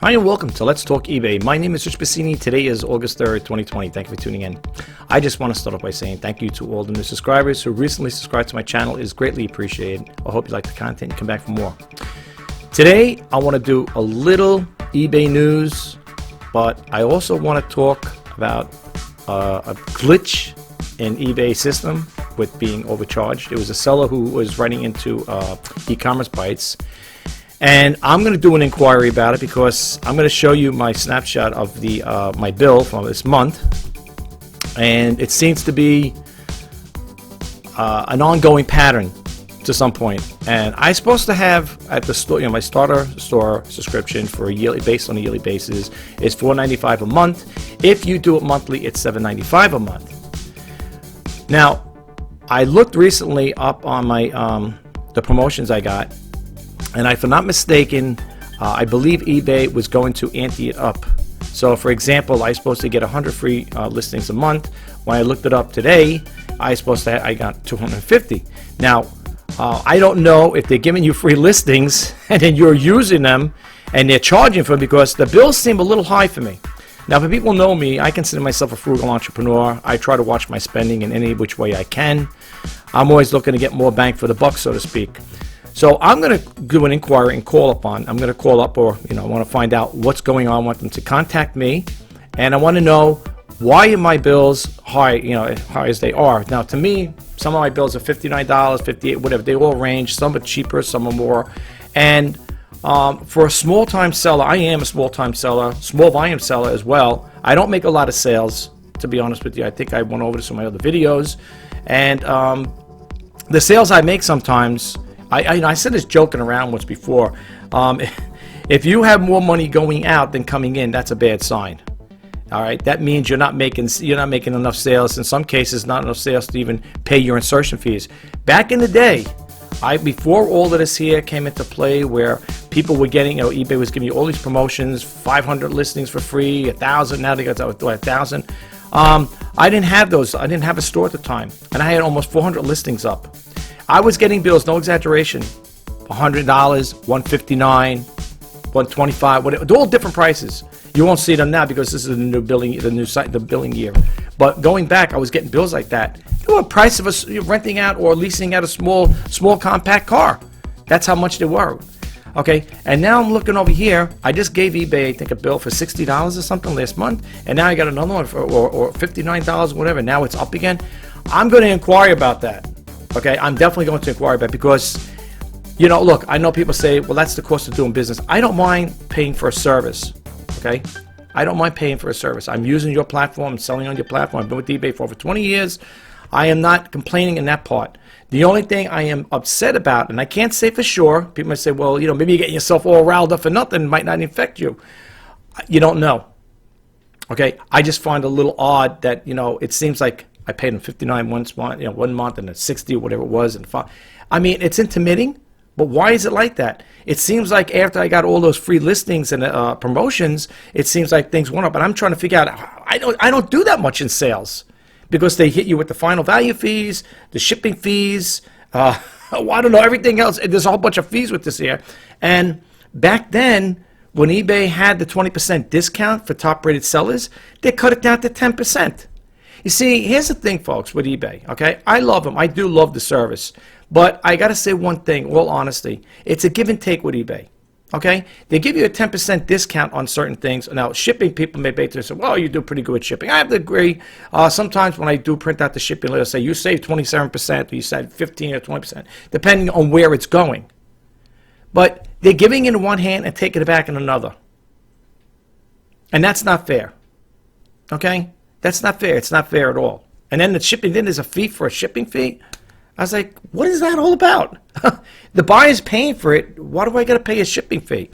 Hi and welcome to Let's Talk eBay. My name is Rich Pasini. Today is August 3rd, 2020. Thank you for tuning in. I just want to start off by saying thank you to all the new subscribers who recently subscribed to my channel. It is greatly appreciated. I hope you like the content and come back for more. Today, I want to do a little eBay news, but I also want to talk about a glitch in eBay system with being overcharged. It was a seller who was running into e-commerce bites. And I'm going to do an inquiry about it because I'm going to show you my snapshot of the my bill from this month, and it seems to be an ongoing pattern to some point. And I'm supposed to have at the store, my starter store subscription for a yearly, based on a yearly basis, is $4.95 a month. If you do it monthly, it's $7.95 a month. Now, I looked recently up on my the promotions I got. And if I'm not mistaken, I believe eBay was going to ante it up. So, for example, I was supposed to get 100 free listings a month. When I looked it up today, I got 250. Now, I don't know if they're giving you free listings and then you're using them and they're charging for them, because the bills seem a little high for me. Now, for people who know me, I consider myself a frugal entrepreneur. I try to watch my spending in any which way I can. I'm always looking to get more bang for the buck, so to speak. So I'm going to do an inquiry and call up on. I'm going to call up, or I want to find out what's going on. I want them to contact me, and I want to know why are my bills high, high as they are. Now, to me, some of my bills are $59, $58, whatever. They all range. Some are cheaper, some are more. And for a small-time seller, I am a small-time seller, small volume seller as well. I don't make a lot of sales, to be honest with you. I think I went over this in my other videos, and the sales I make sometimes. I said this joking around once before. If you have more money going out than coming in, that's a bad sign. All right, that means you're not making enough sales. In some cases, not enough sales to even pay your insertion fees. Back in the day, before all of this here came into play, where people were getting, eBay was giving you all these promotions, 500 listings for free, 1,000. Now they got to 1,000. I didn't have those. I didn't have a store at the time, and I had almost 400 listings up. I was getting bills, no exaggeration, $100, $159, $125, whatever. They're all different prices. You won't see them now because this is the new billing, the billing year. But going back, I was getting bills like that. They were the price of renting out or leasing out a small compact car. That's how much they were. Okay, and now I'm looking over here. I just gave eBay, I think, a bill for $60 or something last month, and now I got another one for or $59, whatever. Now it's up again. I'm going to inquire about that. Okay, I'm definitely going to inquire about it because, look, I know people say, well, that's the cost of doing business. I don't mind paying for a service, okay? I don't mind paying for a service. I'm using your platform, I'm selling on your platform. I've been with eBay for over 20 years. I am not complaining in that part. The only thing I am upset about, and I can't say for sure, people might say, well, maybe you're getting yourself all riled up for nothing, it might not affect you. You don't know, okay? I just find it a little odd that, it seems like I paid him $59 one month, and then $60 or whatever it was, and I mean, it's intermitting, but why is it like that? It seems like after I got all those free listings and promotions, it seems like things went up. And I'm trying to figure out, I don't do that much in sales because they hit you with the final value fees, the shipping fees, I don't know, everything else. There's a whole bunch of fees with this here. And back then, when eBay had the 20% discount for top-rated sellers, they cut it down to 10%. You see, here's the thing, folks, with eBay, okay? I love them. I do love the service. But I got to say one thing, all honesty. It's a give and take with eBay, okay? They give you a 10% discount on certain things. Now, shipping, people may say, well, you do pretty good with shipping. I have to agree. Sometimes when I do print out the shipping, let's say you save 27% or you save 15 or 20%, depending on where it's going. But they're giving in one hand and taking it back in another. And that's not fair, okay? That's not fair. It's not fair at all. And then the shipping, then there's a fee for a shipping fee. I was like, what is that all about? The buyer's paying for it. Why do I got to pay a shipping fee?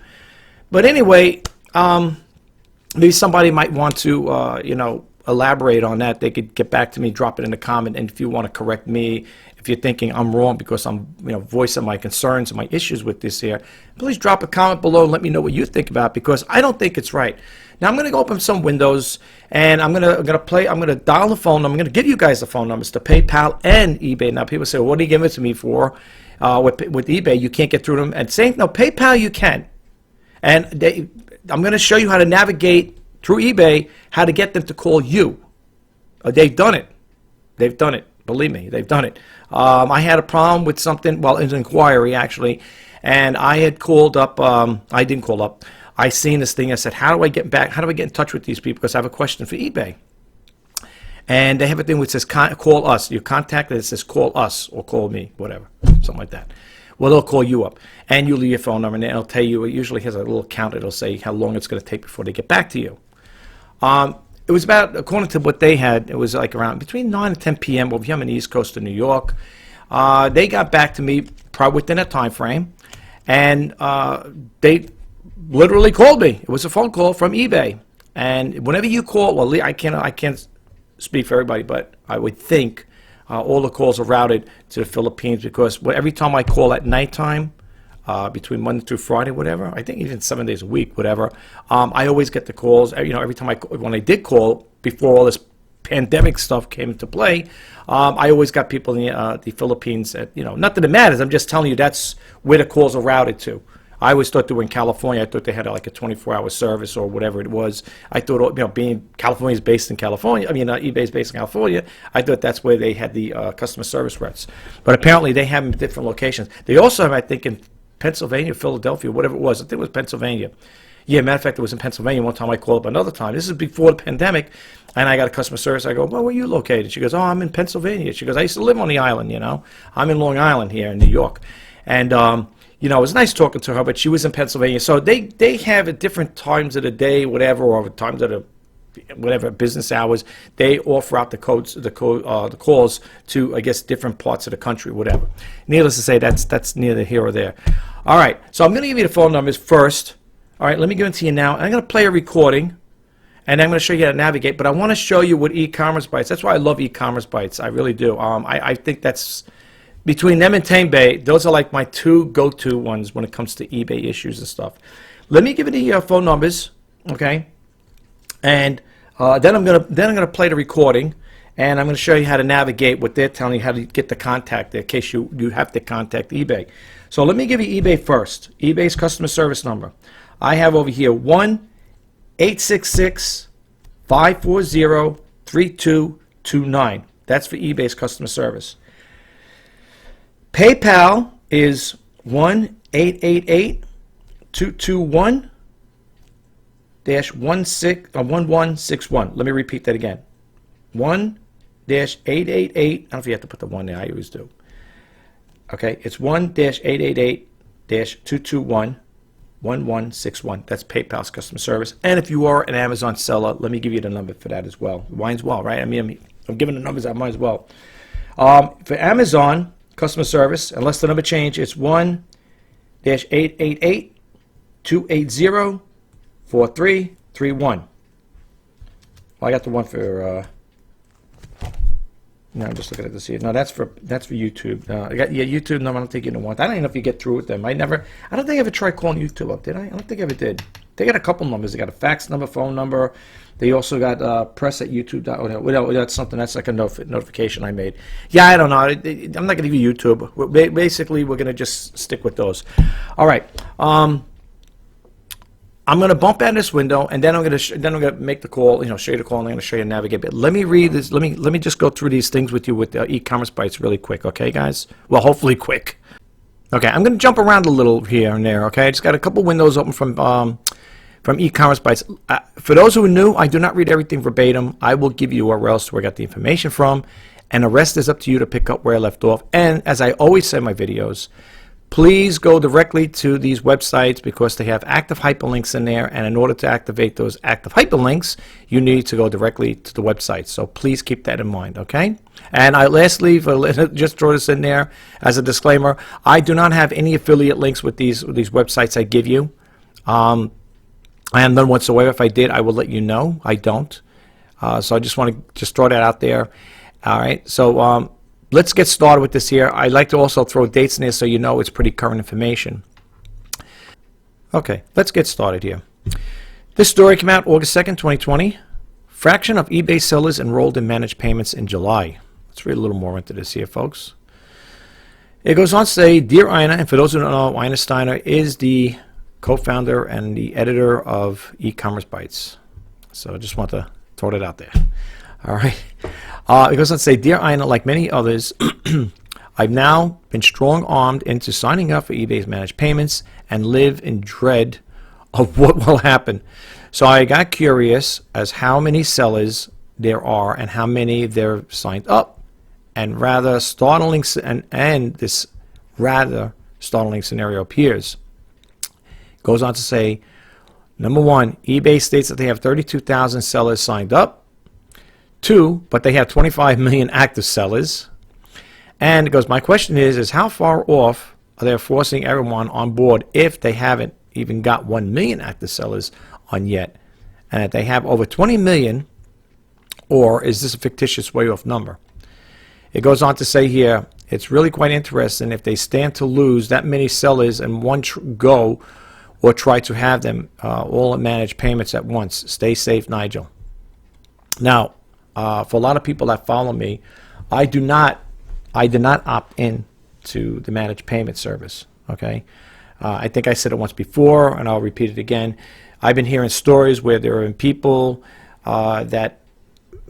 But anyway, maybe somebody might want to, elaborate on that. They could get back to me, drop it in a comment. And if you want to correct me, if you're thinking I'm wrong because I'm, voicing my concerns and my issues with this here, please drop a comment below and let me know what you think about it, because I don't think it's right. Now I'm going to go open some windows and I'm going to dial the phone. I'm going to give you guys the phone numbers to PayPal and eBay. Now people say, well, what are you giving it to me for? With eBay, you can't get through them. And saying, no, PayPal you can. And I'm going to show you how to navigate through eBay, how to get them to call you. They've done it. They've done it. Believe me, they've done it. I had a problem with something, well, it was an inquiry actually, and I had called up, I didn't call up, I seen this thing, I said, how do I get back, how do I get in touch with these people, because I have a question for eBay. And they have a thing which says, call us. You contact it, it says, call us, or call me, whatever, something like that. Well, they'll call you up, and you leave your phone number, and it'll tell you, it usually has a little count, it'll say how long it's going to take before they get back to you. It was about, according to what they had, it was like around between 9 and 10 p.m. over here on the East Coast of New York. They got back to me probably within that time frame, and they literally called me. It was a phone call from eBay. And whenever you call, well, I can't speak for everybody, but I would think all the calls are routed to the Philippines, because every time I call at nighttime, between Monday through Friday, whatever, I think even 7 days a week, whatever, I always get the calls. You know, every time when I did call before all this pandemic stuff came into play, I always got people in the Philippines. Not that it matters. I'm just telling you that's where the calls are routed to. I always thought they were in California. I thought they had like a 24-hour service or whatever it was. I thought, being California is based in California, eBay is based in California, I thought that's where they had the customer service reps. But apparently they have them in different locations. They also have, I think, in Pennsylvania, Philadelphia, whatever it was. I think it was Pennsylvania. Yeah, matter of fact, it was in Pennsylvania one time. I called up another time. This is before the pandemic, and I got a customer service. I go, well, where are you located? She goes, oh, I'm in Pennsylvania. She goes, I used to live on the island, I'm in Long Island here in New York. And, it was nice talking to her, but she was in Pennsylvania. So they have at different times of the day, whatever, or times of the whatever business hours, they offer out the calls to, I guess, different parts of the country, whatever. Needless to say, that's neither here or there. All right, so I'm going to give you the phone numbers first. All right, let me give it to you now. I'm going to play a recording, and I'm going to show you how to navigate. But I want to show you what e-commerce bites. That's why I love e-commerce bites. I really do. I think that's between them and TameBay. Those are like my two go-to ones when it comes to eBay issues and stuff. Let me give you the phone numbers, okay? And then I'm gonna play the recording, and I'm going to show you how to navigate what they're telling you, how to get the contact there in case you have to contact eBay. So let me give you eBay first. eBay's customer service number. I have over here 1-866-540-3229. That's for eBay's customer service. PayPal is 1-888-221-1161. Let me repeat that again. 1-888. I don't know if you have to put the 1 there. I always do. Okay, it's 1-888-221-1161. That's PayPal's customer service. And if you are an Amazon seller, let me give you the number for that as well. Might as well, right? I'm giving the numbers. I might as well. For Amazon customer service, unless the number change, it's 1-888-280-4331. Well, I got the one for. No, I'm just looking at this here. No, that's for YouTube. I got YouTube number. I don't think you want. I don't even know if you get through with them. I don't think I ever tried calling YouTube up, did I? I don't think I ever did. They got a couple numbers. They got a fax number, phone number. They also got press at YouTube. That's something. That's like a notification I made. Yeah, I don't know. I'm not going to give you YouTube. Basically, we're going to just stick with those. All right. I'm going to bump out this window, and then I'm going to make the call. Show you the call, and I'm going to show you how to navigate. But let me read this. Let me just go through these things with you with the e-commerce bites really quick, okay, guys? Well, hopefully quick. Okay, I'm going to jump around a little here and there. Okay, I just got a couple windows open from e-commerce bites. For those who are new, I do not read everything verbatim. I will give you URLs to where I got the information from, and the rest is up to you to pick up where I left off. And as I always say in my videos, please go directly to these websites because they have active hyperlinks in there, and in order to activate those active hyperlinks, you need to go directly to the website. So please keep that in mind, okay? And lastly, just throw this in there as a disclaimer, I do not have any affiliate links with these websites I give you. I have none whatsoever. If I did, I will let you know. I don't. So I just want to throw that out there. All right, so let's get started with this here. I like to also throw dates in there so you know it's pretty current information. Okay, let's get started here. This story came out August 2nd, 2020. Fraction of eBay sellers enrolled in managed payments in July. Let's read a little more into this here, folks. It goes on to say, Dear Ina, and for those who don't know, Ina Steiner is the co-founder and the editor of E-Commerce Bytes. So I just want to throw that out there. All right. It goes on to say, Dear Ina, like many others, I've now been strong-armed into signing up for eBay's managed payments and live in dread of what will happen. So I got curious as how many sellers there are and how many they're signed up, and rather startling and this rather startling scenario appears. Goes on to say, number one, eBay states that they have 32,000 sellers signed up. 2, but they have 25 million active sellers. And it goes, my question is how far off are they forcing everyone on board if they haven't even got 1 million active sellers on yet? And if they have over 20 million, or is this a fictitious way off number? It goes on to say here, it's really quite interesting if they stand to lose that many sellers in one go, or try to have them all manage payments at once. Stay safe, Nigel. Now, for a lot of people that follow me, I did not opt in to the managed payment service. Okay, I think I said it once before, and I'll repeat it again. I've been hearing stories where there have been people that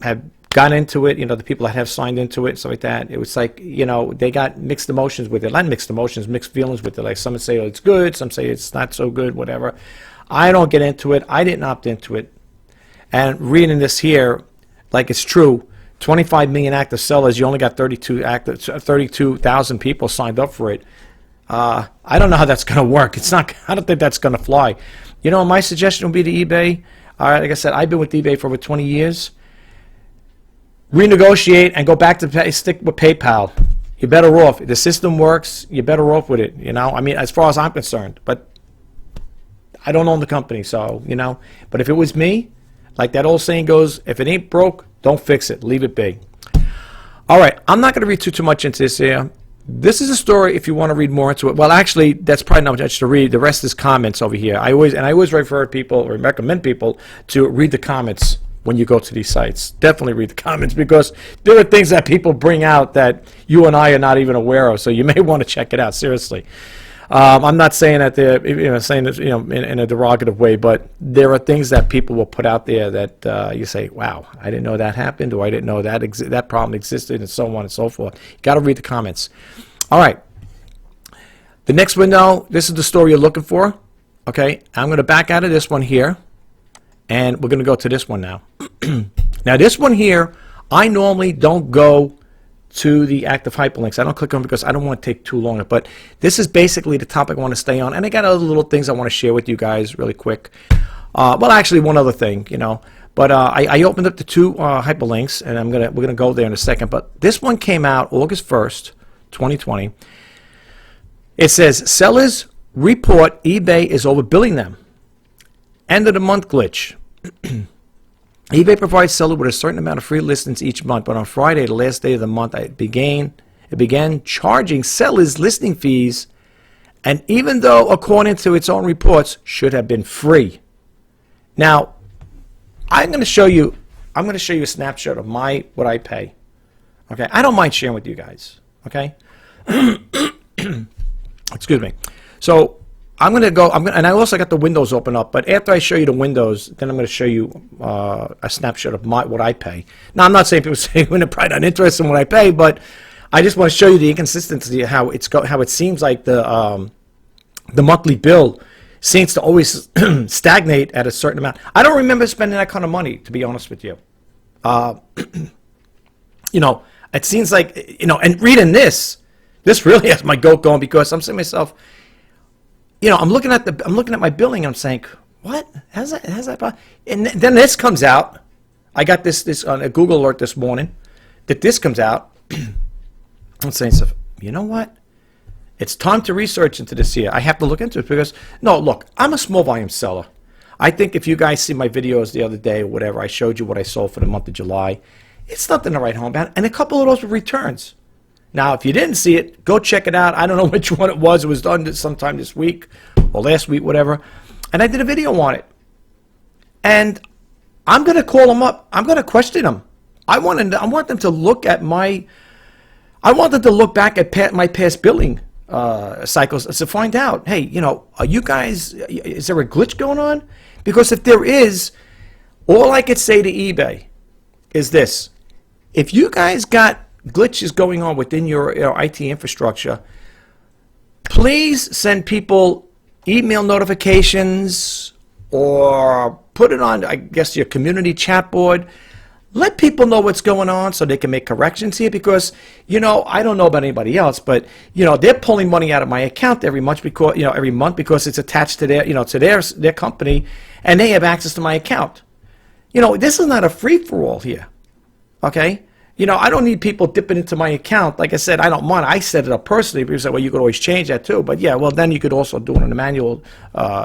have got into it, the people that have signed into it, stuff like that. It was like, they got mixed emotions with it. Not mixed emotions, mixed feelings with it. Like some say, oh, it's good, some say it's not so good, whatever. I don't get into it. I didn't opt into it. And reading this here, like it's true, 25 million active sellers, you only got 32,000 people signed up for it. I don't know how that's going to work. I don't think that's going to fly. My suggestion would be to eBay. Like I said, I've been with eBay for over 20 years. Renegotiate and go back to stick with PayPal. You're better off. If the system works, you're better off with it. I mean, as far as I'm concerned. But I don't own the company, so, But if it was me, like that old saying goes, if it ain't broke, don't fix it. Leave it be. All right, I'm not going to read too much into this here. This is a story if you want to read more into it. Well, actually, that's probably not much to read. The rest is comments over here. I always refer people or recommend people to read the comments when you go to these sites. Definitely read the comments, because there are things that people bring out that you and I are not even aware of. So you may want to check it out seriously. I'm not saying that they're saying this in a derogative way, but there are things that people will put out there that you say, wow, I didn't know that happened, or I didn't know that that problem existed, and so on and so forth. You got to read the comments. All right. The next window, this is the story you're looking for. Okay, I'm going to back out of this one here, and we're going to go to this one now. Now, this one here, I normally don't go to the active hyperlinks. I don't click on them because I don't want to take too long. But this is basically the topic I want to stay on, and I got other little things I want to share with you guys really quick. Well, actually, one other thing, But I opened up the 2 hyperlinks, and we're gonna go there in a second. But this one came out August 1st, 2020. It says sellers report eBay is overbilling them. End of the month glitch. eBay provides sellers with a certain amount of free listings each month, but on Friday, the last day of the month, it began charging sellers listing fees, and even though, according to its own reports, should have been free. Now, I'm going to show you a snapshot of what I pay. Okay, I don't mind sharing with you guys. Okay, excuse me. So I'm going to go. And I also got the windows open up. But after I show you the windows, then I'm going to show you a snapshot of what I pay. Now, I'm not saying people say they're probably not interested in what I pay, but I just want to show you the inconsistency of how it seems like the monthly bill seems to always stagnate at a certain amount. I don't remember spending that kind of money, to be honest with you. It seems like, and reading this really has my goat going, because I'm saying to myself, I'm looking at my billing, and I'm saying, what? How's that? And then this comes out. I got this on a Google alert this morning that this comes out. I'm saying, you know what? It's time to research into this here. I have to look into it, because, no, look, I'm a small volume seller. I think if you guys see my videos the other day or whatever, I showed you what I sold for the month of July. It's nothing to write home about. And a couple of those were returns. Now, if you didn't see it, go check it out. I don't know which one it was. It was done sometime this week or last week, whatever. And I did a video on it. And I'm going to call them up. I'm going to question them. I want them to look at I want them to look back at my past billing cycles to find out, hey, are you guys, is there a glitch going on? Because if there is, all I could say to eBay is this: if you guys got glitches going on within your IT infrastructure, please send people email notifications or put it on, I guess, your community chat board. Let people know what's going on so they can make corrections here, because, I don't know about anybody else, but, they're pulling money out of my account every month because it's attached to their, to their company, and they have access to my account. This is not a free-for-all here, okay? I don't need people dipping into my account. Like I said, I don't mind. I set it up personally. People say, well, you could always change that too. But yeah, well, then you could also do it on a manual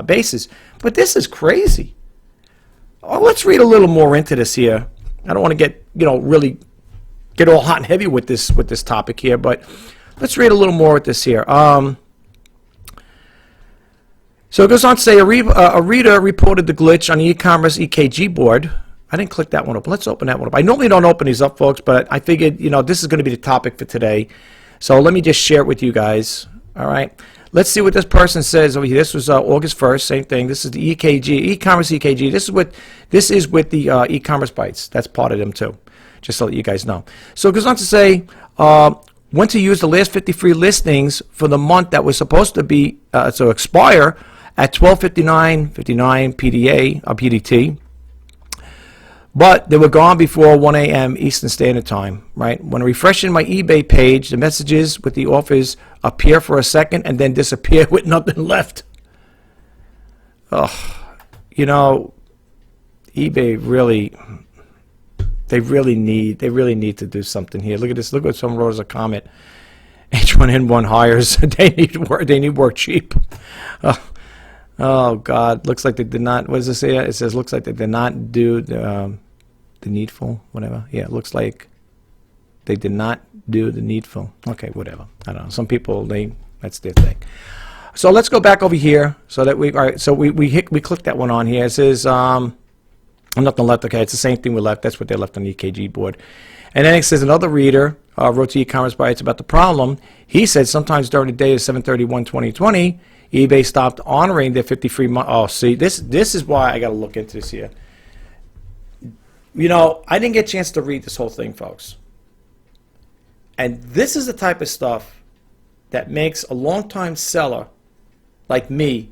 basis. But this is crazy. Oh, let's read a little more into this here. I don't want to get, really get all hot and heavy with this topic here, but let's read a little more with this here. So it goes on to say, a reader reported the glitch on the e-commerce EKG board. I didn't click that one up. Let's open that one up. I normally don't open these up, folks, but I figured, this is going to be the topic for today. So let me just share it with you guys. All right. Let's see what this person says over here. This was August 1st. Same thing. This is the EKG, e-commerce EKG. This is with the e-commerce bytes. That's part of them too, just so that you guys know. So it goes on to say, when to use the last 50 free listings for the month that was supposed to be to expire at 12:59 PDA or PDT. But they were gone before 1 a.m. Eastern Standard Time, right? When refreshing my eBay page, the messages with the offers appear for a second and then disappear with nothing left. Oh, eBay really, they really need to do something here. Look at this. Look what someone wrote as a comment. H1N1 hires. They need work cheap. Oh God, looks like they did not. What does it say? It says looks like they did not do the needful, whatever. Yeah, it looks like they did not do the needful. Okay, whatever. I don't know. Some people, that's their thing. So let's go back over here so that all right. So we clicked that one on here. It says nothing left. Okay, it's the same thing we left. That's what they left on the EKG board. And then it says another reader wrote to e-commerce bytes about the problem. He said sometimes during the day of 7/31/2020, eBay stopped honoring their 50 free month. Oh, see, this is why I got to look into this here. I didn't get a chance to read this whole thing, folks. And this is the type of stuff that makes a long-time seller like me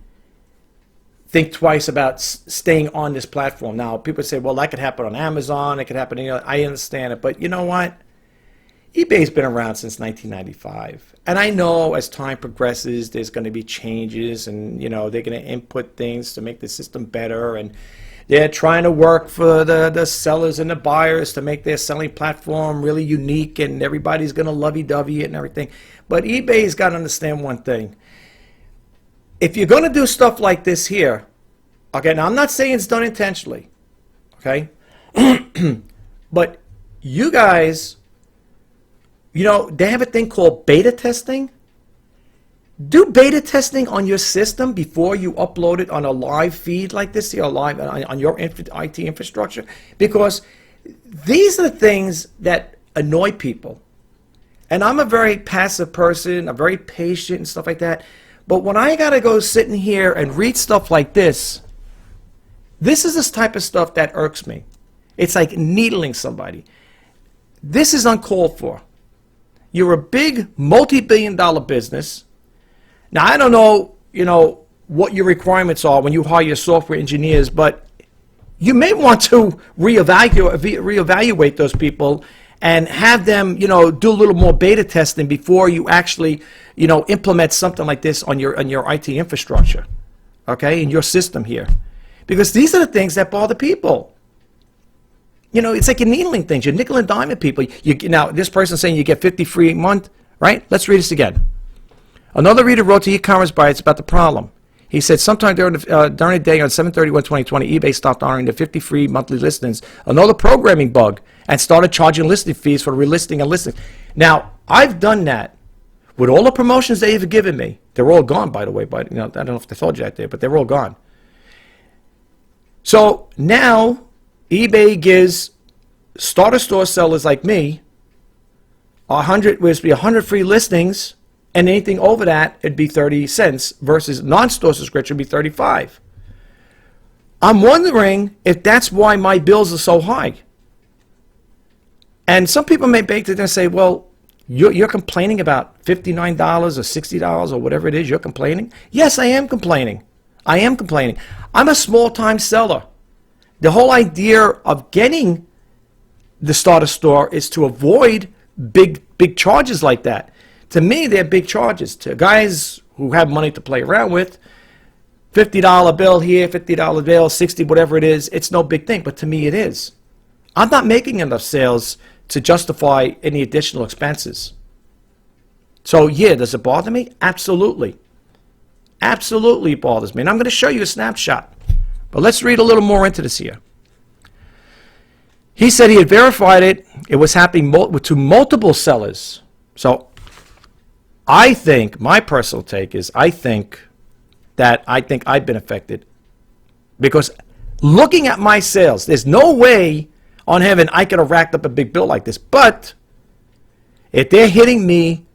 think twice about staying on this platform. Now, people say, well, that could happen on Amazon. It could happen. I understand it. But you know what? eBay's been around since 1995. And I know as time progresses, there's going to be changes, and they're going to input things to make the system better, and they're trying to work for the sellers and the buyers to make their selling platform really unique, and everybody's going to lovey-dovey it and everything. But eBay's got to understand one thing. If you're going to do stuff like this here, okay, now I'm not saying it's done intentionally, okay? But you guys, they have a thing called beta testing. Do beta testing on your system before you upload it on a live feed like this here, live on your IT infrastructure, because these are the things that annoy people. And I'm a very passive person, I'm very patient and stuff like that. But when I got to go sit in here and read stuff like this is this type of stuff that irks me. It's like needling somebody. This is uncalled for. You're a big multi-billion-dollar business. Now, I don't know, what your requirements are when you hire your software engineers, but you may want to reevaluate those people and have them, do a little more beta testing before you actually, implement something like this on your IT infrastructure, okay, in your system here, because these are the things that bother people. It's like you're needling things. You're nickel and diming people. Now, this person's saying you get 50 free a month, right? Let's read this again. Another reader wrote to e-commerce bytes about the problem. He said sometime during the day on 7/31/2020, eBay stopped honoring the 50 free monthly listings, another programming bug, and started charging listing fees for relisting and listing. Now, I've done that with all the promotions they've given me. They're all gone, by the way. But I don't know if they told you that there, but they're all gone. So now eBay gives starter store sellers like me 100 free listings And anything over that, it'd be 30 cents versus non-store subscription would be 35. I'm wondering if that's why my bills are so high. And some people may beg to say, well, you're complaining about $59 or $60 or whatever it is. You're complaining? Yes, I am complaining. I am complaining. I'm a small-time seller. The whole idea of getting the starter store is to avoid big charges like that. To me, they're big charges. To guys who have money to play around with, $50 bill here, $50 bill, 60, whatever it is, it's no big thing. But to me, it is. I'm not making enough sales to justify any additional expenses. So, yeah, does it bother me? Absolutely. Absolutely it bothers me. And I'm going to show you a snapshot. But let's read a little more into this here. He said he had verified it. It was happening to multiple sellers. So I think, my personal take is, I think I've been affected. Because looking at my sales, there's no way on heaven I could have racked up a big bill like this. But if they're hitting me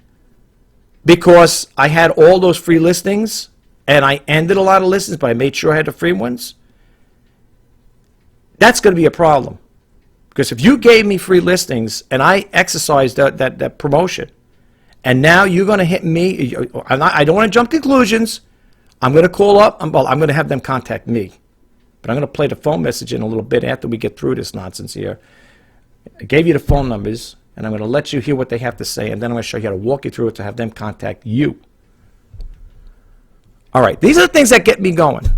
because I had all those free listings and I ended a lot of listings, but I made sure I had the free ones, that's going to be a problem. Because if you gave me free listings and I exercised that promotion, and now you're going to hit me, I don't want to jump conclusions. I'm going to call up, I'm going to have them contact me. But I'm going to play the phone message in a little bit after we get through this nonsense here. I gave you the phone numbers, and I'm going to let you hear what they have to say, and then I'm going to show you how to walk you through it to have them contact you. All right, these are the things that get me going.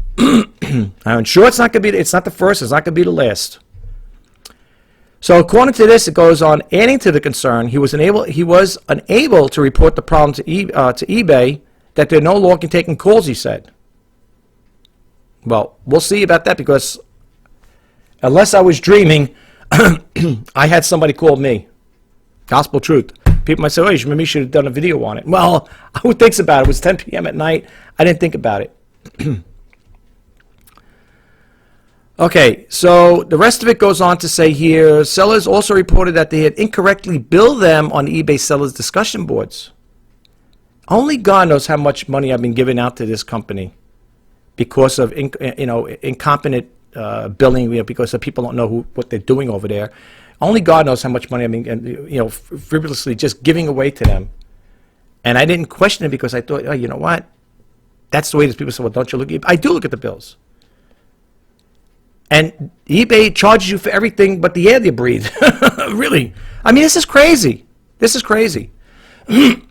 I'm sure it's not going to be, it's not the first, it's not going to be the last. So according to this, it goes on, adding to the concern, he was unable to report the problem to eBay, that they're no longer taking calls, he said. Well, we'll see about that, because unless I was dreaming, I had somebody call me. Gospel truth. People might say, oh, maybe you should have done a video on it. Well, who thinks about it? It was 10 p.m. at night. I didn't think about it. Okay, so the rest of it goes on to say here, sellers also reported that they had incorrectly billed them on eBay sellers discussion boards. Only God knows how much money I've been giving out to this company because of incompetent billing, because the people don't know what they're doing over there. Only God knows how much money I've been, frivolously just giving away to them. And I didn't question it because I thought, oh, you know what? That's the way these people say, well, don't you look at I do look at the bills. And eBay charges you for everything but the air they breathe. Really. I mean, this is crazy. This is crazy. Link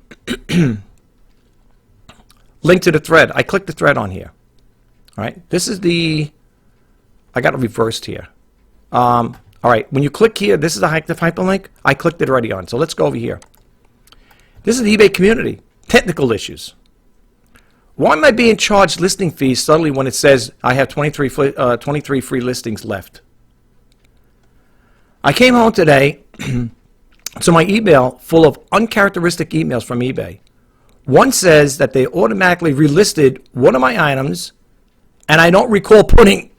to the thread. I clicked the thread on here. All right. This is I got it reversed here. All right. When you click here, this is the hyperlink. I clicked it already on. So let's go over here. This is the eBay community. Technical issues. Why am I being charged listing fees suddenly when it says I have 23 free listings left? I came home today to my email full of uncharacteristic emails from eBay. One says that they automatically relisted one of my items, and I don't recall putting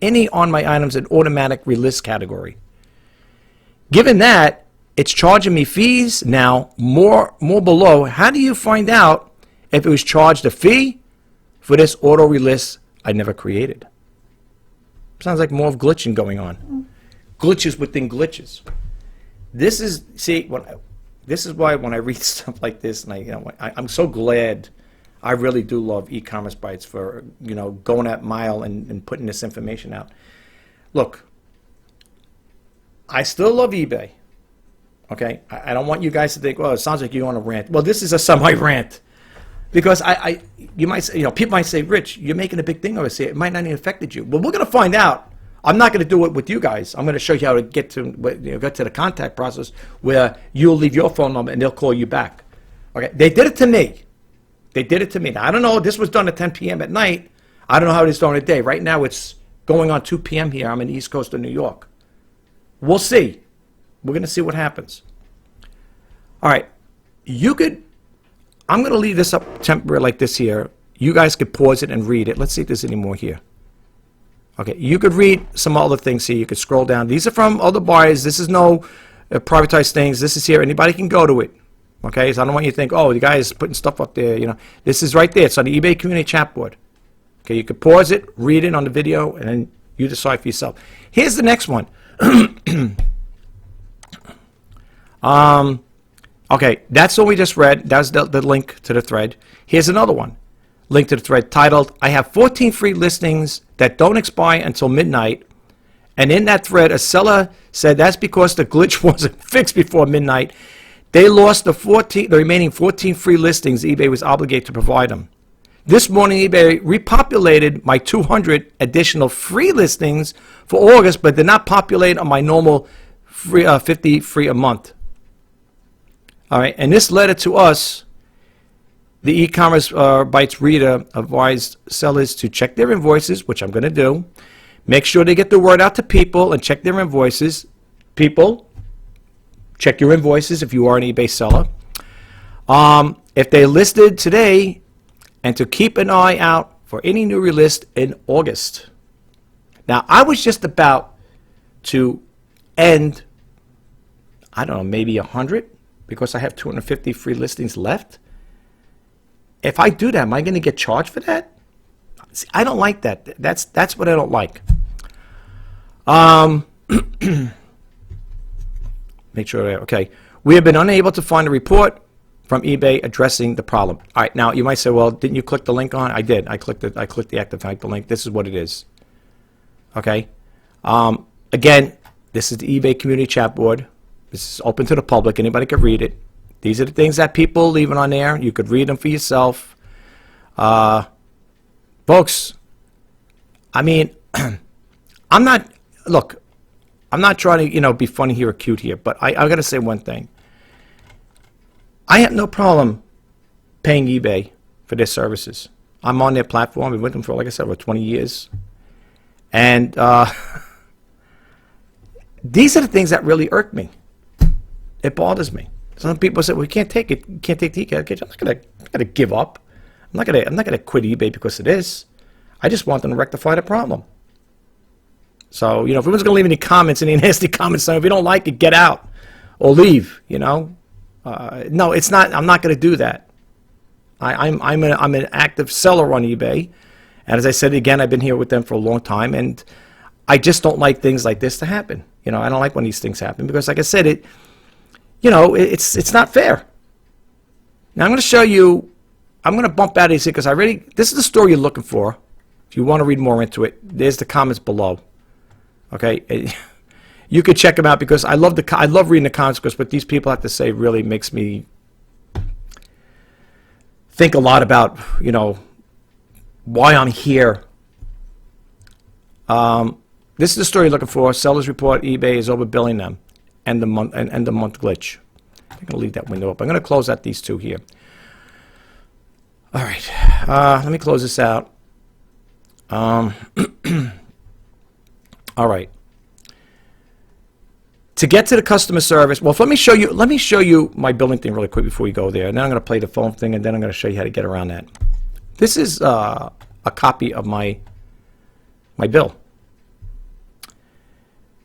any on my items in automatic relist category. Given that, it's charging me fees now more below. How do you find out if it was charged a fee for this auto relist I never created? Sounds like more of glitching going on. Glitches within glitches. This is why when I read stuff like this, and I'm so glad. I really do love e-commerce bites for going that mile and putting this information out. Look, I still love eBay. Okay, I don't want you guys to think, well, it sounds like you're on a rant. Well, this is a semi-rant. Because you might say, people might say, Rich, you're making a big thing of it. It might not even affected you. Well, we're going to find out. I'm not going to do it with you guys. I'm going to show you how to get to the contact process where you'll leave your phone number and they'll call you back. Okay, they did it to me. They did it to me. Now, I don't know. This was done at 10 p.m. at night. I don't know how it is during the day. Right now, it's going on 2 p.m. here. I'm in the East Coast of New York. We'll see. We're going to see what happens. All right, I'm going to leave this up temporary like this here. You guys could pause it and read it. Let's see if there's any more here. Okay, you could read some other things here. You could scroll down. These are from other buyers. This is no privatized things. This is here. Anybody can go to it. Okay, so I don't want you to think, oh, the guy is putting stuff up there. You know, this is right there. It's on the eBay community chat board. Okay, you can pause it, read it on the video, and then you decide for yourself. Here's the next one. Okay, that's what we just read. That's the link to the thread. Here's another one. Link to the thread titled, I have 14 free listings that don't expire until midnight. And in that thread, a seller said that's because the glitch wasn't fixed before midnight. They lost the remaining 14 free listings eBay was obligated to provide them. This morning, eBay repopulated my 200 additional free listings for August, but did not populate on my normal 50 free a month. All right, and this letter to us, the e-commerce Bytes reader advised sellers to check their invoices, which I'm going to do. Make sure they get the word out to people and check their invoices. People, check your invoices if you are an eBay seller. If they listed today, and to keep an eye out for any new relist in August. Now, I was just about to end, I don't know, maybe 100 because I have 250 free listings left. If I do that, am I going to get charged for that? See, I don't like that. That's what I don't like. Make sure, okay. We have been unable to find a report from eBay addressing the problem. All right, now you might say, well, didn't you click the link on? I did. I clicked the active hyperlink. This is what it is. Okay. Again, this is the eBay community chat board. This is open to the public. Anybody can read it. These are the things that people leave on there. You could read them for yourself. Folks, I mean, I'm not trying to, be funny here or cute here, but I got to say one thing. I have no problem paying eBay for their services. I'm on their platform. I've been with them for, like I said, over 20 years. And these are the things that really irk me. It bothers me. Some people say, "Well, you can't take it. You can't take the e-cash." I'm not gonna give up. I'm not gonna quit eBay because of this. I just want them to rectify the problem. So, if anyone's gonna leave any comments, any nasty comments, if you don't like it, get out or leave. No, it's not. I'm not gonna do that. I'm an active seller on eBay, and as I said again, I've been here with them for a long time, and I just don't like things like this to happen. I don't like when these things happen because, like I said, it's not fair. Now I'm going to show you. I'm going to bump out of this because this is the story you're looking for. If you want to read more into it, there's the comments below. Okay, you could check them out because I love reading the comments because what these people have to say really makes me think a lot about why I'm here. This is the story you're looking for. Sellers report eBay is overbilling them. And the month glitch. I'm going to leave that window up. I'm going to close out these two here. All right. Let me close this out. All right. To get to the customer service, well, let me show you my billing thing really quick before we go there. And then I'm going to play the phone thing, and then I'm going to show you how to get around that. This is a copy of my bill.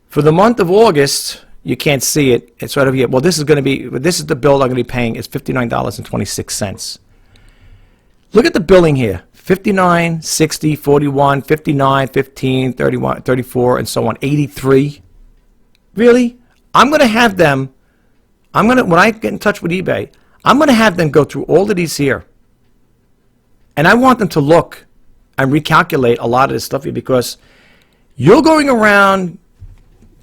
For the month of August, you can't see it. It's right over here. Well, this is the bill I'm going to be paying. It's $59.26. Look at the billing here. 59, 60, 41, 59, 15, 31, 34, and so on. 83. Really? I'm going to have them, when I get in touch with eBay, I'm going to have them go through all of these here. And I want them to look and recalculate a lot of this stuff here because you're going around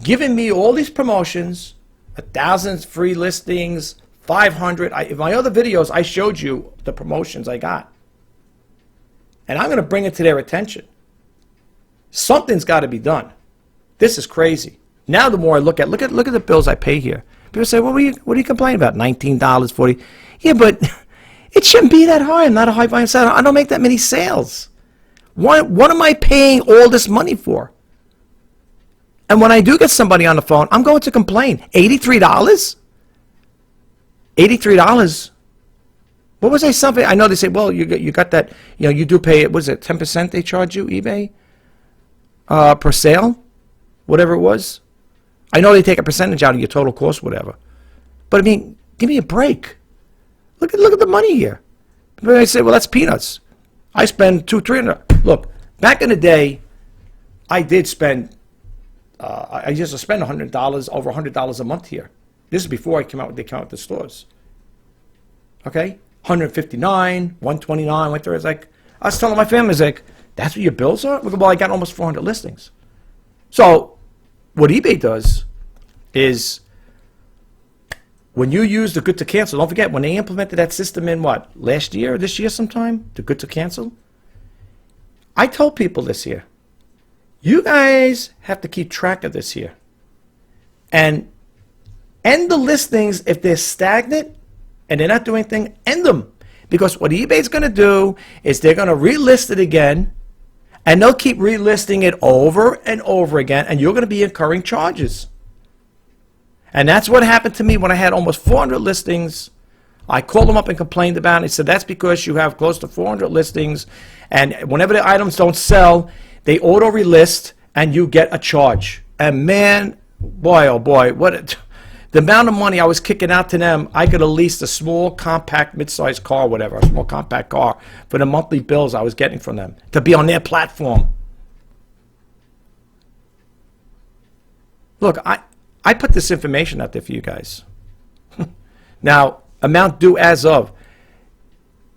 giving me all these promotions, 1,000 free listings, 500. In my other videos, I showed you the promotions I got. And I'm going to bring it to their attention. Something's got to be done. This is crazy. Now the more I look at the bills I pay here. People say, well, what are you complaining about? $19, $40. Yeah, but it shouldn't be that high. I'm not a high volume seller. I don't make that many sales. What am I paying all this money for? And when I do get somebody on the phone, I'm going to complain. $83? $83? What was I something? I know they say, well, you got that, you do pay, what is it, 10% they charge you, eBay? Per sale? Whatever it was. I know they take a percentage out of your total cost, whatever. But I mean, give me a break. Look at the money here. But I say, well, that's peanuts. I spend $200-300. Look, back in the day, I did spend. I used to spend $100, over $100 a month here. This is before they came out with the stores. Okay, 159, 129, 130. It's like I was telling my family, it's like, that's what your bills are. Well, I got almost 400 listings. So, what eBay does is, when you use the good to cancel, don't forget when they implemented that system in what, last year, or this year sometime, the good to cancel. I told people this here. You guys have to keep track of this here. And end the listings if they're stagnant and they're not doing anything, end them. Because what eBay's going to do is they're going to relist it again, and they'll keep relisting it over and over again, and you're going to be incurring charges. And that's what happened to me when I had almost 400 listings. I called them up and complained about it. I said, that's because you have close to 400 listings, and whenever the items don't sell, they auto-relist, and you get a charge. And man, boy, oh boy, the amount of money I was kicking out to them, I could have leased a small, compact, mid-sized car, whatever, a small, compact car, for the monthly bills I was getting from them to be on their platform. Look, I put this information out there for you guys. Now, amount due as of.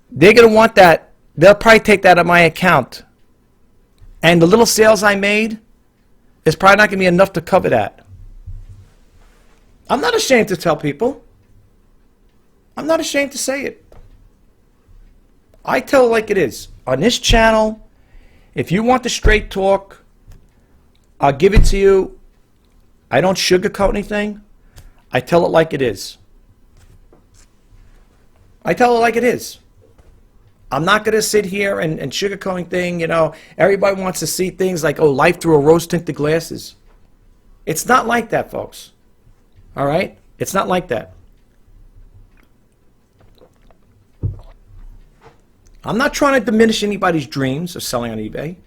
They're going to want that. They'll probably take that out of my account. And the little sales I made is probably not going to be enough to cover that. I'm not ashamed to tell people. I'm not ashamed to say it. I tell it like it is. On this channel, if you want the straight talk, I'll give it to you. I don't sugarcoat anything. I tell it like it is. I tell it like it is. I'm not going to sit here and sugarcoating thing, you know. Everybody wants to see things like, oh, life through a rose-tinted glasses. It's not like that, folks. All right? It's not like that. I'm not trying to diminish anybody's dreams of selling on eBay.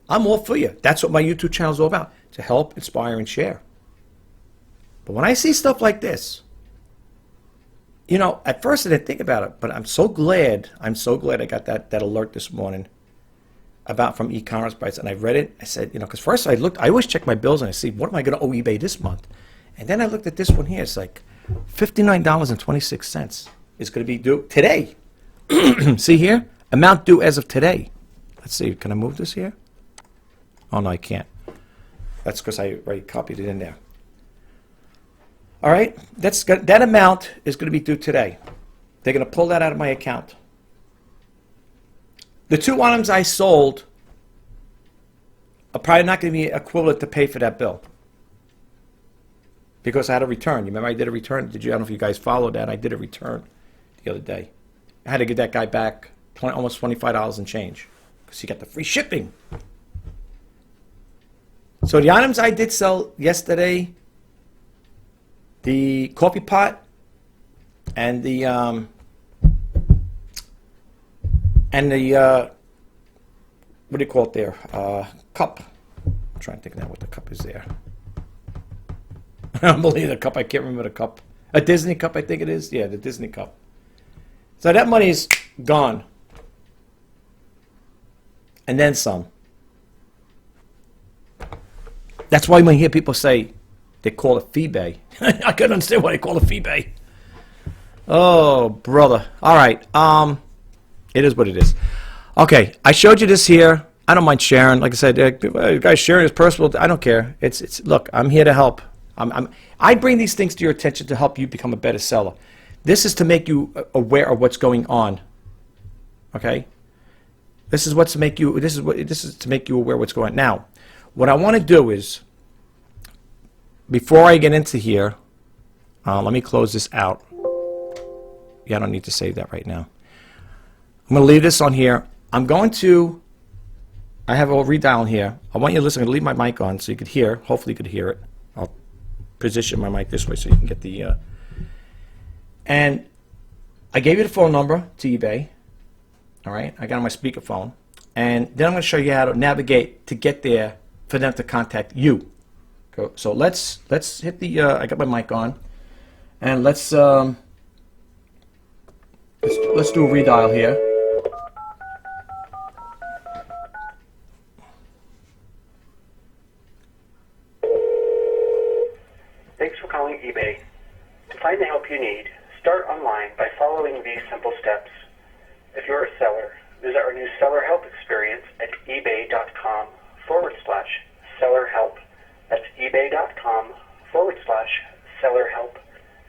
I'm all for you. That's what my YouTube channel is all about, to help, inspire, and share. But when I see stuff like this, you know, at first I didn't think about it, but I'm so glad I got that alert this morning about from e-commerce bites, and I read it. I said, you know, because first I always check my bills and I see, what am I going to owe eBay this month? And then I looked at this one here. It's like $59.26 is going to be due today. See here? Amount due as of today. Let's see. Can I move this here? Oh, no, I can't. That's because I already copied it in there. All right, that amount is going to be due today. They're going to pull that out of my account. The two items I sold are probably not going to be equivalent to pay for that bill, because I had a return. You remember I did a return? I don't know if you guys followed that. I did a return the other day. I had to give that guy back almost $25 and change because he got the free shipping. So the items I did sell yesterday, the coffee pot and the what do you call it there? Cup. I'm trying to think now what the cup is there. I don't believe the cup. I can't remember the cup. A Disney cup, I think it is. Yeah, the Disney cup. So that money is gone. And then some. That's why when you hear people say they call it fee-bay, I couldn't understand why they call it fee-bay. Oh, brother. All right. It is what it is. Okay, I showed you this here. I don't mind sharing. Like I said, the guy sharing his personal. I don't care. It's look. I'm here to help. I bring these things to your attention to help you become a better seller. This is to make you aware of what's going on. Okay. This is to make you aware of what's going on. Now, what I want to do is, before I get into here, let me close this out. Yeah, I don't need to save that right now. I'm going to leave this on here. I have a redial here. I want you to listen. I'm going to leave my mic on so you could hear. Hopefully you could hear it. I'll position my mic this way so you can get the... And I gave you the phone number to eBay. All right? I got on my speakerphone. And then I'm going to show you how to navigate to get there for them to contact you. So let's hit the... I got my mic on. And let's Let's do a redial here. Thanks for calling eBay. To find the help you need, start online by following these simple steps. If you're a seller, visit our new seller help experience at ebay.com/seller help. That's ebay.com/seller help.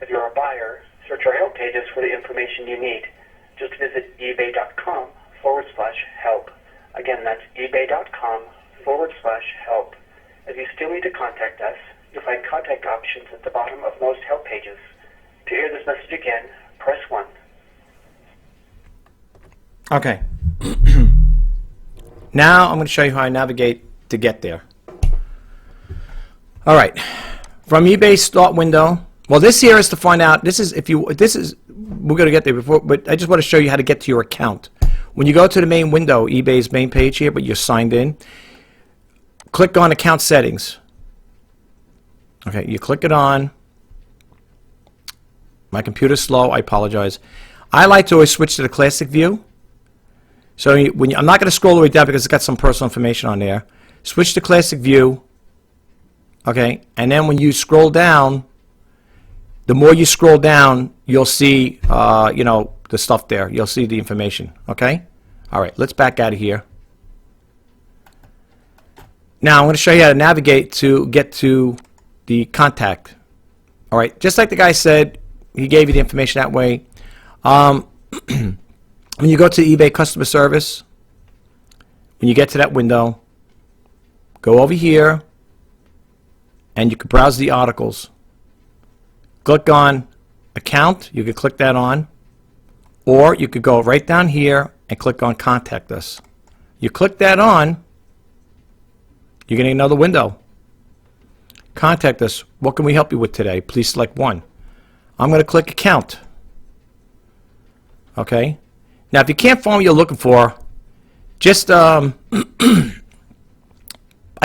If you're a buyer, search our help pages for the information you need. Just visit ebay.com/help. Again, that's ebay.com/help. If you still need to contact us, you'll find contact options at the bottom of most help pages. To hear this message again, press 1. Okay. Now I'm going to show you how I navigate to get there. All right. From eBay start window. Well, this here is to find out. We're going to get there before, but I just want to show you how to get to your account. When you go to the main window, eBay's main page here, but you're signed in, click on account settings. Okay, you click it on. My computer's slow. I apologize. I like to always switch to the classic view. So I'm not going to scroll all the way down because it's got some personal information on there. Switch to classic view. Okay, and then when you scroll down, the more you scroll down, you'll see, the stuff there. You'll see the information. Okay. All right. Let's back out of here. Now I'm going to show you how to navigate to get to the contact. All right. Just like the guy said, he gave you the information that way. When you go to eBay customer service, when you get to that window, go over here, and you can browse the articles. Click on account. You could click that on, or you could go right down here and click on contact us. You click that on, you're getting another window. Contact us. What can we help you with today? Please select one. I'm going to click account. Okay. Now, if you can't find what you're looking for, just I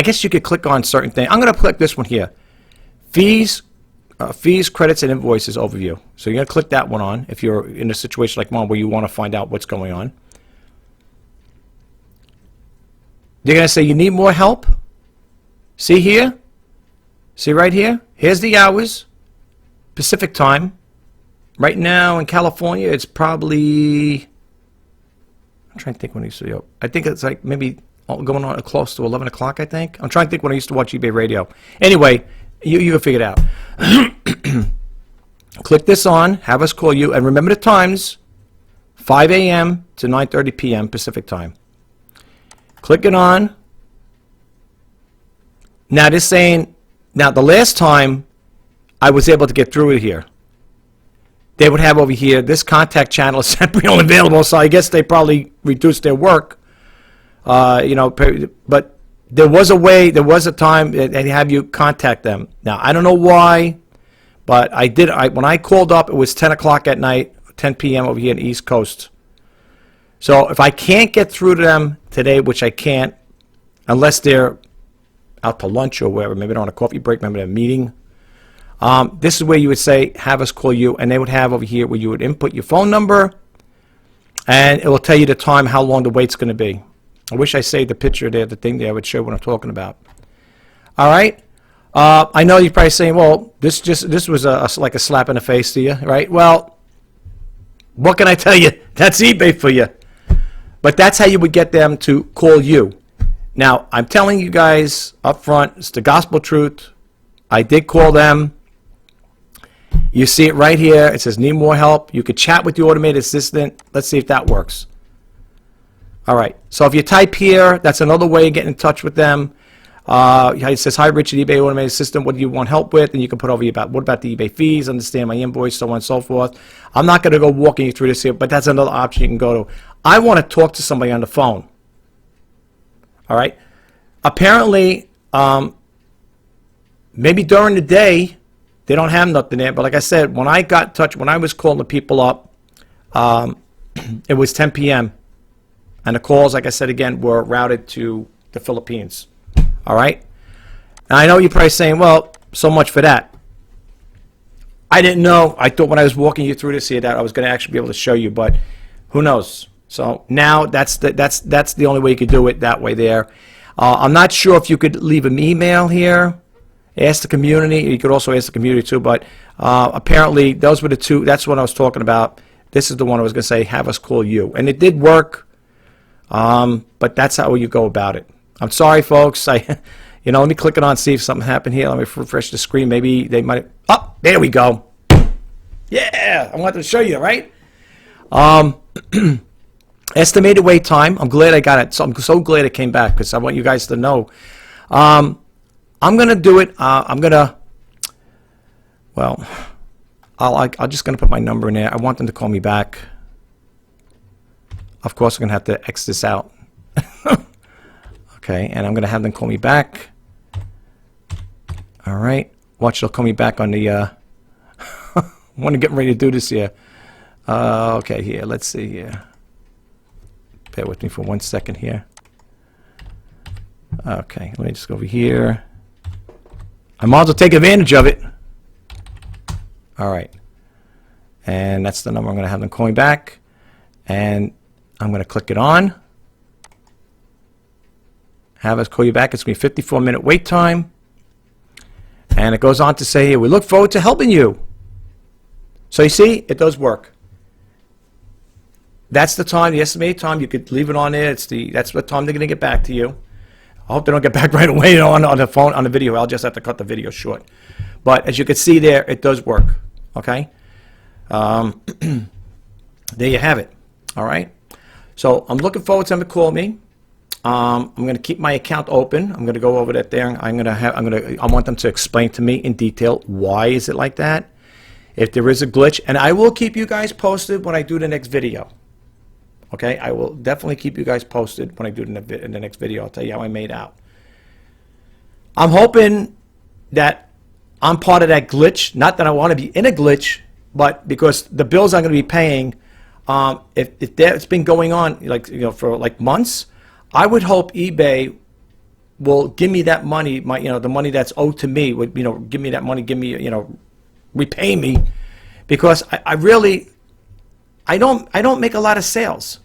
guess you could click on certain things. I'm going to click this one here. Fees, credits, and invoices overview. So you're going to click that one on if you're in a situation like mine where you want to find out what's going on. They're going to say you need more help. See here? See right here? Here's the hours. Pacific time. Right now in California, it's probably... I'm trying to think when I used to... I think it's like maybe going on close to 11 o'clock, I think. I'm trying to think when I used to watch eBay radio. Anyway, you can figure it out. Click this on. Have us call you. And remember the times. 5 a.m. to 9:30 p.m. Pacific time. Click it on. Now this saying... Now the last time I was able to get through it here, they would have over here, this contact channel is simply only available, so I guess they probably reduced their work. But there was a way, there was a time that they have you contact them. Now, I don't know why, but I did. When I called up, it was 10 o'clock at night, 10 p.m. over here in the East Coast. So if I can't get through to them today, which I can't, unless they're out to lunch or wherever, maybe they're on a coffee break, maybe they're a meeting, this is where you would say, have us call you, and they would have over here where you would input your phone number, and it will tell you the time, how long the wait's going to be. I wish I saved the picture there, the thing there, I would show what I'm talking about. All right. I know you're probably saying, well, this was like a slap in the face to you, right? Well, what can I tell you? That's eBay for you. But that's how you would get them to call you. Now, I'm telling you guys up front, it's the gospel truth. I did call them. You see it right here. It says, need more help. You could chat with the automated assistant. Let's see if that works. All right. So if you type here, that's another way of getting in touch with them. It says, hi, Richard, eBay automated assistant. What do you want help with? And you can put over what about the eBay fees, understand my invoice, so on and so forth. I'm not going to go walking you through this here, but that's another option you can go to. I want to talk to somebody on the phone. All right. Apparently, maybe during the day, they don't have nothing there. But like I said, when I got in touch, when I was calling the people up, it was 10 p.m. And the calls, like I said again, were routed to the Philippines. All right. Now, I know you're probably saying, well, so much for that. I didn't know. I thought when I was walking you through this here that I was going to actually be able to show you, but who knows? So now that's the only way you could do it that way there. I'm not sure if you could leave an email here, ask the community. You could also ask the community too, but apparently those were the two. That's what I was talking about. This is the one I was going to say, have us call you. And it did work, but that's how you go about it. I'm sorry, folks. Let me click it on, see if something happened here. Let me refresh the screen. Maybe they might. Oh, there we go. Yeah, I wanted to show you, right? Estimated wait time. I'm glad I got it. So I'm so glad it came back because I want you guys to know. I'm going to do it. I'm just going to put my number in there. I want them to call me back. Of course, I'm going to have to X this out. Okay, and I'm going to have them call me back. All right. Watch, they'll call me back on the... I want to get ready to do this here. Okay, here. Let's see here. Bear with me for 1 second here. Okay, let me just go over here. I might as well take advantage of it. All right. And that's the number I'm going to have them call me back. And I'm going to click it on. Have us call you back. It's going to be a 54-minute wait time. And it goes on to say here, we look forward to helping you. So you see, it does work. That's the time, the estimated time. You could leave it on there. That's what time they're going to get back to you. I hope they don't get back right away on the phone, on the video. I'll just have to cut the video short. But as you can see there, it does work. Okay? There you have it. All right? So I'm looking forward to them to call me. I'm going to keep my account open. I'm going to go over that there. I want them to explain to me in detail why is it like that. If there is a glitch, and I will keep you guys posted when I do the next video. Okay, I will definitely keep you guys posted when I do the next video. I'll tell you how I made out. I'm hoping that I'm part of that glitch. Not that I want to be in a glitch, but because the bills I'm going to be paying, if that's been going on for like months, I would hope eBay will give me that money, the money that's owed to me. Would give me that money, repay me, because I don't make a lot of sales.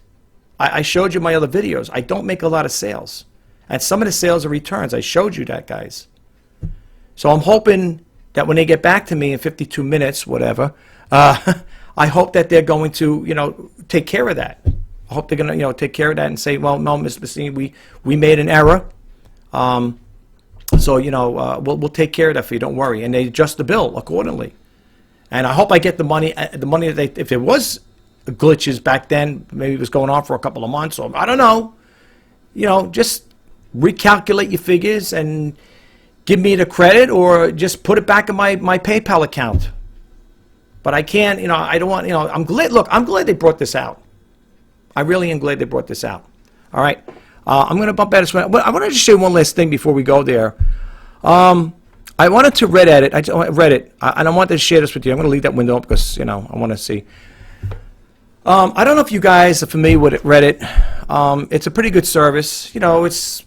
I showed you my other videos. I don't make a lot of sales, and some of the sales are returns. I showed you that, guys. So I'm hoping that when they get back to me in 52 minutes, whatever, I hope that they're going to take care of that. I hope they're going to take care of that and say, well, no, Mr. Pasini, we made an error. So we'll take care of that for you. Don't worry, and they adjust the bill accordingly. And I hope I get the money that if there was glitches back then, maybe it was going on for a couple of months, or I don't know. Just recalculate your figures and give me the credit, or just put it back in my PayPal account. But I can't. I don't want. I'm glad. Look, I'm glad they brought this out. I really am glad they brought this out. All right. I'm going to bump out this one. But I want to just show you one last thing before we go there. I wanted to read it. I read it, and I wanted to share this with you. I'm going to leave that window up because I want to see. I don't know if you guys are familiar with Reddit. It's a pretty good service. It's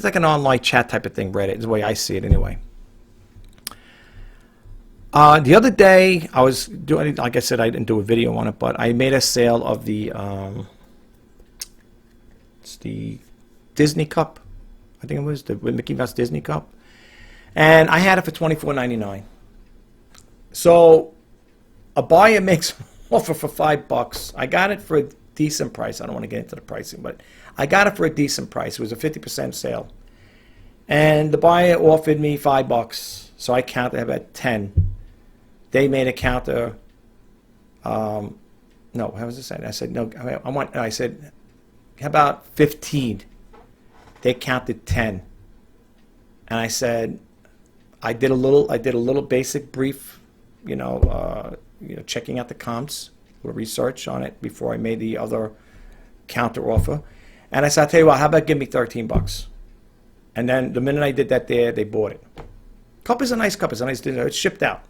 like an online chat type of thing. Reddit is the way I see it, anyway. The other day, I was doing, like I said, I didn't do a video on it, but I made a sale of the it's the Disney Cup. I think it was the Mickey Mouse Disney Cup. And I had it for $24.99. So a buyer makes an offer for $5. I got it for a decent price. I don't want to get into the pricing, but I got it for a decent price. It was a 50% sale. And the buyer offered me $5. So I counted about 10. They made a counter. No, how was it said? I said, no, I said, how about 15? They counted 10. And I said, I did a little basic brief, checking out the comps, a little research on it before I made the other counter offer. And I said, I'll tell you what, how about give me $13? And then the minute I did that there, they bought it. Cup is a nice cup. It's a nice dinner. It's shipped out.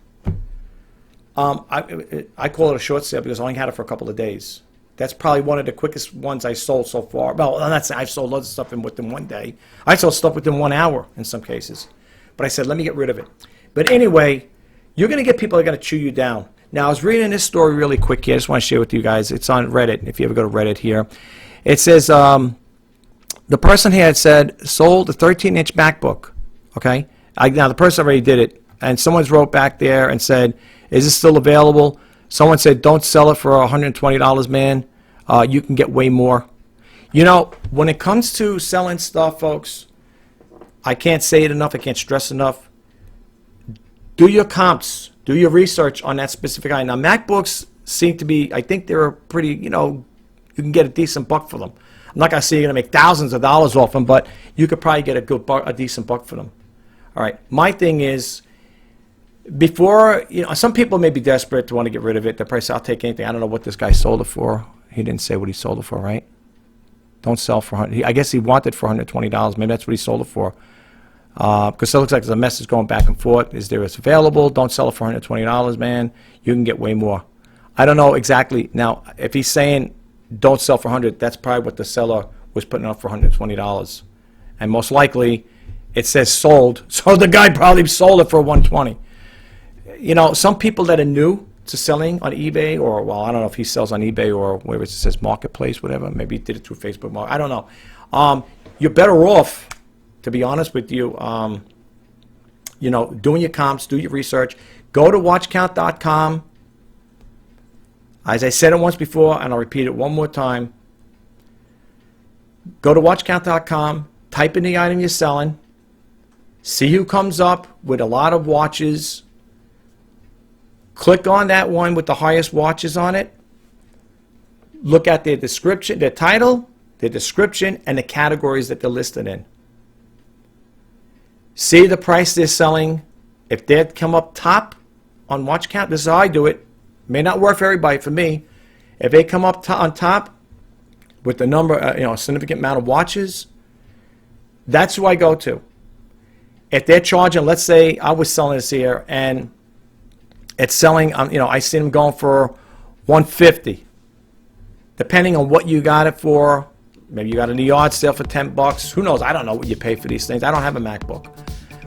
I call it a short sale because I only had it for a couple of days. That's probably one of the quickest ones I sold so far. Well, I've sold other stuff within one day. I sold stuff within 1 hour in some cases. But I said, let me get rid of it. But anyway, you're going to get people that are going to chew you down. Now, I was reading this story really quick here. I just want to share with you guys. It's on Reddit, if you ever go to Reddit here. It says the person here had said sold a 13-inch MacBook. Okay? Now, the person already did it, and someone's wrote back there and said, is this still available? Someone said, don't sell it for $120, man. You can get way more. You know, when it comes to selling stuff, folks, I can't say it enough. I can't stress enough. Do your comps. Do your research on that specific item. Now, MacBooks seem to be, I think they're pretty, you know, you can get a decent buck for them. I'm not going to say you're going to make thousands of dollars off them, but you could probably get a decent buck for them. All right. My thing is, before, you know, some people may be desperate to want to get rid of it. The price, I'll take anything. I don't know what this guy sold it for. He didn't say what he sold it for, right? Don't sell for $100. I guess he wanted for $120. Maybe that's what he sold it for. Because it looks like there's a message going back and forth. Is there available? Don't sell it for $120, man. You can get way more. I don't know exactly. Now, if he's saying don't sell for $100, that's probably what the seller was putting up for $120. And most likely, it says sold. So the guy probably sold it for $120. You know, some people that are new to selling on eBay, or, well, I don't know if he sells on eBay or where it says marketplace, whatever. Maybe he did it through Facebook. I don't know. You're better off, to be honest with you, you know, doing your comps, do your research. Go to watchcount.com. As I said it once before, and I'll repeat it one more time. Go to watchcount.com, type in the item you're selling, see who comes up with a lot of watches. Click on that one with the highest watches on it. Look at their description, their title, their description, and the categories that they're listed in. See the price they're selling. If they come up top on watch count, this is how I do it. May not work for everybody. For me, if they come up on top with the number, you know, a significant amount of watches, that's who I go to. If they're charging, let's say I was selling this here, and it's selling, you know, I see them going for $150. Depending on what you got it for, maybe you got it in the yard sale for $10. Who knows? I don't know what you pay for these things. I don't have a MacBook.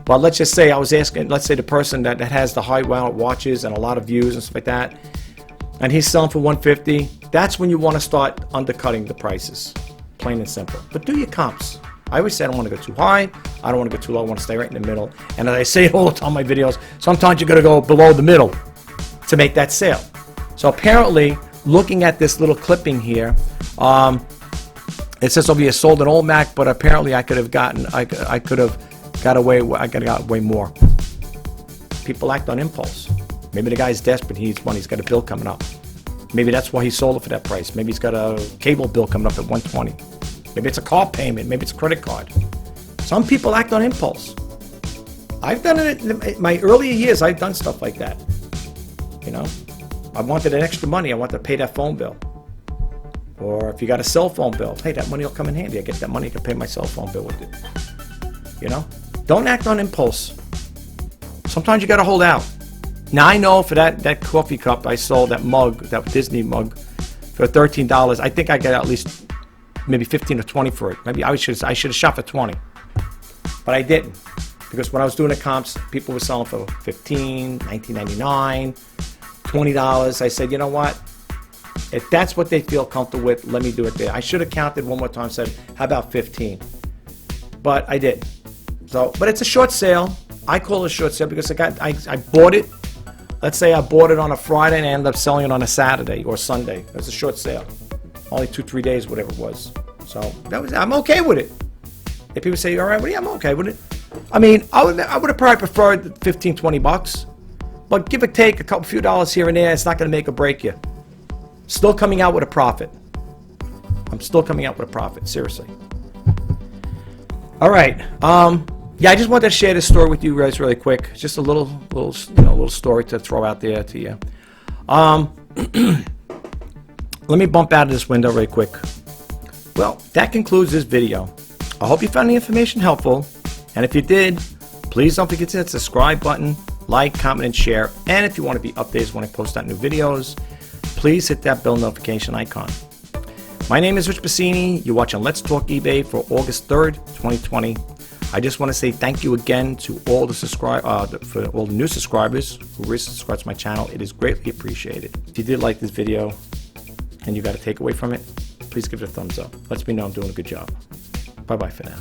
But let's just say I was asking, let's say the person that has the high wound watches and a lot of views and stuff like that, and he's selling for $150, that's when you want to start undercutting the prices. Plain and simple. But do your comps. I always say I don't want to go too high. I don't want to go too low. I want to stay right in the middle. And as I say all the time in my videos, sometimes you got to go below the middle to make that sale. So apparently, looking at this little clipping here, it says over here sold an old Mac, but apparently I could have gotten, I could have got way more. People act on impulse. Maybe the guy's desperate. He's got a bill coming up. Maybe that's why he sold it for that price. Maybe he's got a cable bill coming up at $120. Maybe it's a car payment. Maybe it's a credit card. Some people act on impulse. I've done it in my earlier years. I've done stuff like that. You know, I wanted an extra money. I wanted to pay that phone bill. Or if you got a cell phone bill, hey, that money will come in handy. I get that money, I can pay my cell phone bill with it. You know, don't act on impulse. Sometimes you got to hold out. Now I know for that coffee cup I sold, that mug, that Disney mug, for $13. I think I got at least maybe 15 or 20 for it. Maybe I should have shot for 20, but I didn't, because when I was doing the comps, people were selling for $15, $19.99, $20. I said, you know what? If that's what they feel comfortable with, let me do it there. I should have counted one more time and said, how about 15? But I didn't. So, but it's a short sale. I call it a short sale because I bought it. Let's say I bought it on a Friday and I ended up selling it on a Saturday or Sunday. It was a short sale. Only 2-3 days, whatever it was. So I'm okay with it. If people say, all right, well, yeah, I'm okay with it. I mean, I would have probably preferred $15, $20. But give or take a few dollars here and there, it's not going to make or break you. Still coming out with a profit. I'm still coming out with a profit, seriously. All right. Yeah, I just wanted to share this story with you guys really quick. Just a little story to throw out there to you. Let me bump out of this window really quick. Well, that concludes this video. I hope you found the information helpful. And if you did, please don't forget to hit the subscribe button, like, comment, and share. And if you want to be updated when I post out new videos, please hit that bell notification icon. My name is Rich Pasini. You're watching Let's Talk eBay for August 3rd, 2020. I just want to say thank you again to all the for all the new subscribers who recently subscribed to my channel. It is greatly appreciated. If you did like this video and you got a takeaway from it, please give it a thumbs up. Lets me know I'm doing a good job. Bye bye for now.